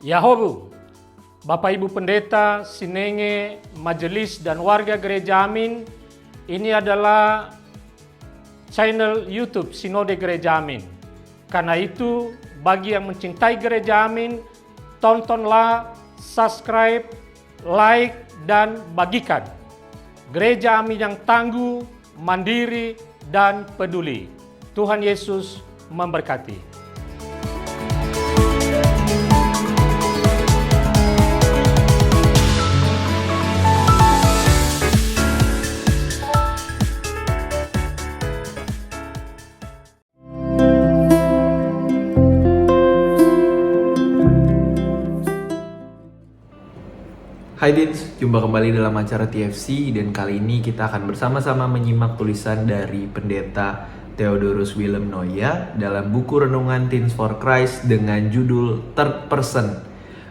Yahobu, Bapak Ibu Pendeta, Sinenge, Majelis dan warga Gereja Amin, ini adalah channel YouTube Sinode Gereja Amin. Karena itu, bagi yang mencintai Gereja Amin, tontonlah, subscribe, like, dan bagikan. Gereja Amin yang tangguh, mandiri, dan peduli. Tuhan Yesus memberkati. Hai Dins, jumpa kembali dalam acara TFC dan kali ini kita akan bersama-sama menyimak tulisan dari Pendeta Theodorus Willem Noya dalam buku Renungan Teens for Christ dengan judul Third Person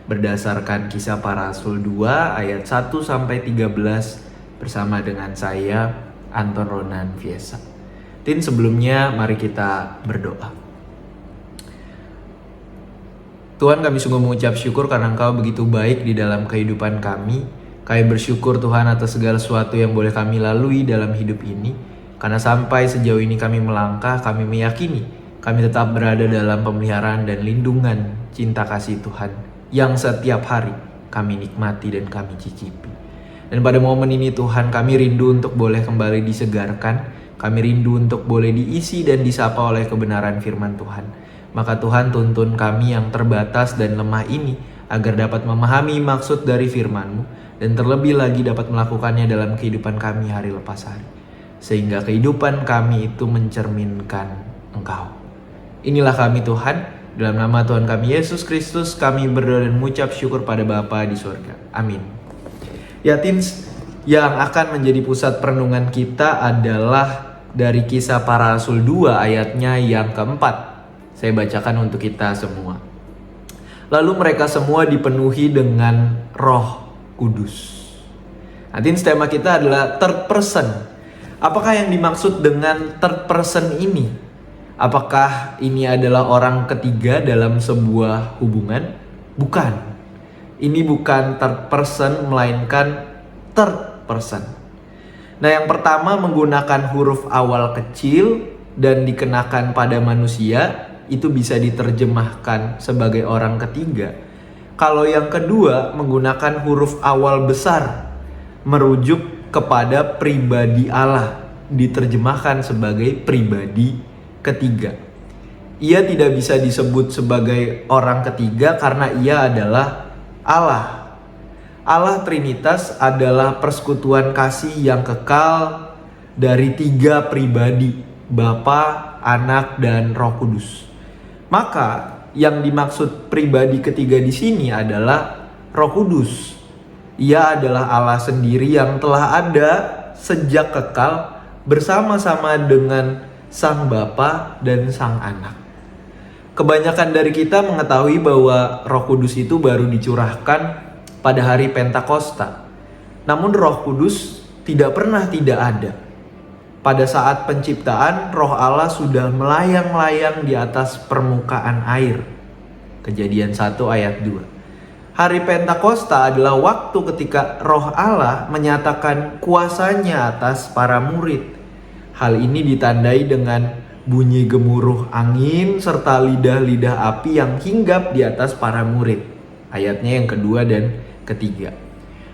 berdasarkan Kisah Para Rasul 2 ayat 1-13 bersama dengan saya Anton Ronan Fiesa. Teens, sebelumnya mari kita berdoa. Tuhan, kami sungguh mengucap syukur karena Engkau begitu baik di dalam kehidupan kami. Kami bersyukur Tuhan atas segala sesuatu yang boleh kami lalui dalam hidup ini. Karena sampai sejauh ini kami melangkah, kami meyakini kami tetap berada dalam pemeliharaan dan lindungan cinta kasih Tuhan yang setiap hari kami nikmati dan kami cicipi. Dan pada momen ini Tuhan, kami rindu untuk boleh kembali disegarkan. Kami rindu untuk boleh diisi dan disapa oleh kebenaran firman Tuhan. Maka Tuhan, tuntun kami yang terbatas dan lemah ini agar dapat memahami maksud dari firman-Mu dan terlebih lagi dapat melakukannya dalam kehidupan kami hari lepas hari. Sehingga kehidupan kami itu mencerminkan Engkau. Inilah kami Tuhan, dalam nama Tuhan kami Yesus Kristus kami berdoa dan mengucap syukur pada Bapa di surga. Amin. Ya Teens, yang akan menjadi pusat perenungan kita adalah dari Kisah Para Rasul 2 ayatnya yang keempat. Saya bacakan untuk kita semua. Lalu mereka semua dipenuhi dengan Roh Kudus. Nanti tema kita adalah third person. Apakah yang dimaksud dengan third person ini? Apakah ini adalah orang ketiga dalam sebuah hubungan? Bukan. Ini bukan third person, melainkan third person. Nah, yang pertama menggunakan huruf awal kecil dan dikenakan pada manusia, itu bisa diterjemahkan sebagai orang ketiga. Kalau yang kedua menggunakan huruf awal besar, merujuk kepada pribadi Allah, diterjemahkan sebagai pribadi ketiga. Ia tidak bisa disebut sebagai orang ketiga karena ia adalah Allah. Allah Trinitas adalah persekutuan kasih yang kekal dari tiga pribadi, Bapa, Anak, dan Roh Kudus. Maka yang dimaksud pribadi ketiga di sini adalah Roh Kudus. Ia adalah Allah sendiri yang telah ada sejak kekal bersama-sama dengan Sang Bapa dan Sang Anak. Kebanyakan dari kita mengetahui bahwa Roh Kudus itu baru dicurahkan pada hari Pentakosta. Namun Roh Kudus tidak pernah tidak ada. Pada saat penciptaan, Roh Allah sudah melayang-layang di atas permukaan air. Kejadian 1 ayat 2. Hari Pentakosta adalah waktu ketika Roh Allah menyatakan kuasanya atas para murid. Hal ini ditandai dengan bunyi gemuruh angin serta lidah-lidah api yang hinggap di atas para murid. Ayatnya yang kedua dan ketiga.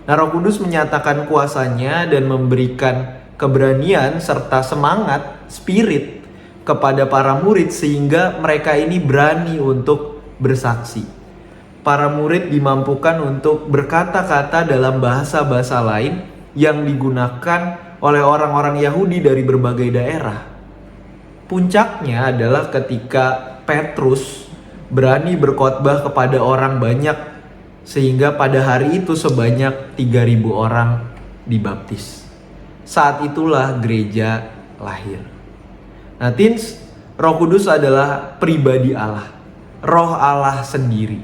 Nah, Roh Kudus menyatakan kuasanya dan memberikan keberanian serta semangat, spirit kepada para murid sehingga mereka ini berani untuk bersaksi. Para murid dimampukan untuk berkata-kata dalam bahasa-bahasa lain yang digunakan oleh orang-orang Yahudi dari berbagai daerah. Puncaknya adalah ketika Petrus berani berkhotbah kepada orang banyak sehingga pada hari itu sebanyak 3.000 orang dibaptis. Saat itulah gereja lahir. Nah, Teens, Roh Kudus adalah pribadi Allah, Roh Allah sendiri.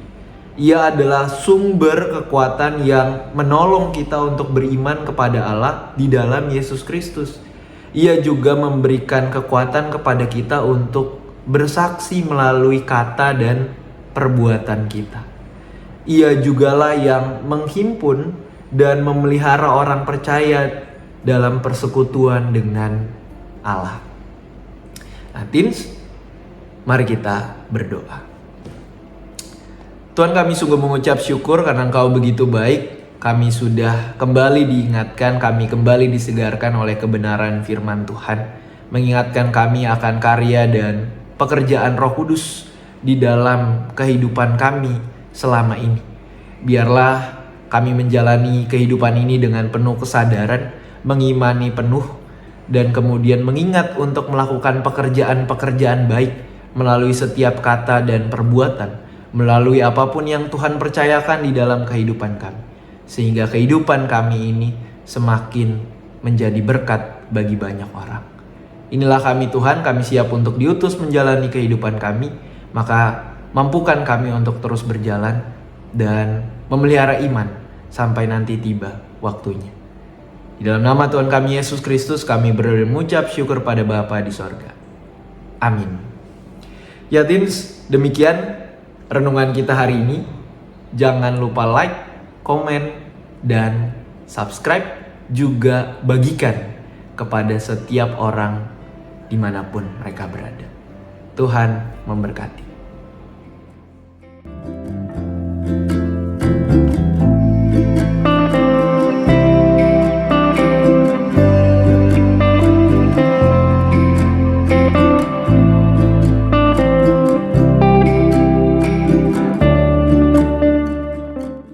Ia adalah sumber kekuatan yang menolong kita untuk beriman kepada Allah di dalam Yesus Kristus. Ia juga memberikan kekuatan kepada kita untuk bersaksi melalui kata dan perbuatan kita. Ia jugalah yang menghimpun dan memelihara orang percaya dalam persekutuan dengan Allah. Nah, teens, mari kita berdoa. Tuhan, kami sungguh mengucap syukur karena Engkau begitu baik. Kami sudah kembali diingatkan, kami kembali disegarkan oleh kebenaran firman Tuhan. Mengingatkan kami akan karya dan pekerjaan Roh Kudus di dalam kehidupan kami selama ini. Biarlah kami menjalani kehidupan ini dengan penuh kesadaran, mengimani penuh, dan kemudian mengingat untuk melakukan pekerjaan-pekerjaan baik melalui setiap kata dan perbuatan, melalui apapun yang Tuhan percayakan di dalam kehidupan kami. Sehingga kehidupan kami ini semakin menjadi berkat bagi banyak orang. Inilah kami Tuhan, kami siap untuk diutus menjalani kehidupan kami. Maka mampukan kami untuk terus berjalan dan memelihara iman sampai nanti tiba waktunya. Di dalam nama Tuhan kami Yesus Kristus kami berdoa dan mengucap syukur pada Bapa di sorga. Amin. Ya teens, demikian renungan kita hari ini. Jangan lupa like, komen, dan subscribe, juga bagikan kepada setiap orang dimanapun mereka berada. Tuhan memberkati.